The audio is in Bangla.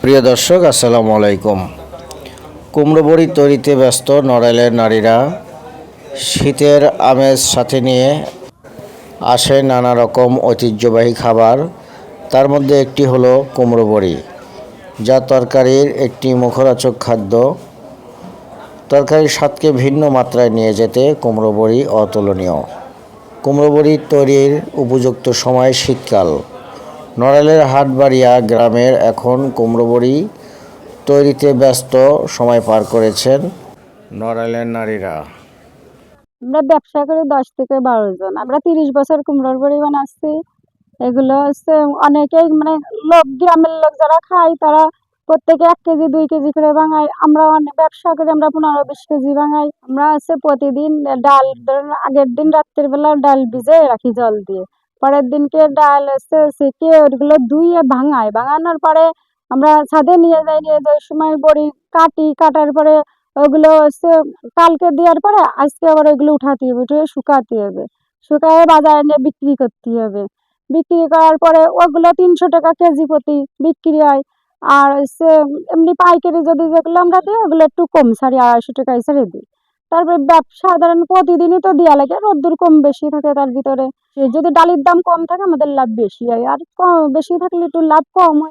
প্রিয় দর্শক, আসসালামু আলাইকুম। কুমড়ো বড়ি তৈরিতে ব্যস্ত নড়াইলের নারীরা। শীতের আমেজ সাথে নিয়ে আসে নানা রকম ঐতিহ্যবাহী খাবার। তার মধ্যে একটি হলো কুমড়ো বড়ি, যা তরকারির একটি মুখরোচক খাদ্য। তরকারির স্বাদকে ভিন্ন মাত্রায় নিয়ে যেতে কুমড়ো বড়ি অতুলনীয়। কুমড়ো বড়ি তৈরির উপযুক্ত সময় শীতকাল। নড়াইলের হাটবাড়িয়া গ্রামের এখন কুমড়ো বড়ি তৈরিতে ব্যস্ত সময় পার করেছেন নড়াইলের নারীরা। আমরা ব্যবসা করি 10 থেকে 12 জন। আমরা 30 বছর কুমড়োর বড়ি বানাচ্ছি। এগুলো হচ্ছে অনেকেই মানে গ্রামের লোক যারা খায় তারা প্রত্যেকে 1 কেজি 2 কেজি করে বাঙাই। আমরা অনেক ব্যবসা করি, আমরা 15-20 কেজি বাঙাই। আমরা হচ্ছে প্রতিদিন ডাল, ধরুন আগের দিন রাত্রের বেলা ডাল ভিজে রাখি জল দিয়ে, পরের দিনকে ডাল হচ্ছে সেকে ওগুলো ধুয়ে ভাঙাই। ভাঙানোর পরে আমরা ছাদে নিয়ে যাই, নিয়ে যাওয়ার সময় বড়ি কাটার পরে ওগুলো হচ্ছে কালকে দেওয়ার পরে আজকে আবার এগুলো উঠাতে হবে, উঠে শুকাতে হবে, শুকায়ে বাজারে নিয়ে বিক্রি করতে হবে। বিক্রি করার পরে ওগুলো 300 টাকা কেজি প্রতি বিক্রি হয়। আর হচ্ছে এমনি পাইকারি যদি যেগুলো আমরা দিই ওগুলো একটু কম ছাড়ি, 250 টাকায় ছেড়ে দিই। তারপরে সাধারণ প্রতিদিনই তো দেওয়া লাগে, রোদ্দুর কম বেশি থাকে তার ভিতরে। যদি ডালির দাম কম থাকে আমাদের লাভ বেশি হয়, আর বেশি থাকলে একটু লাভ কম হয়।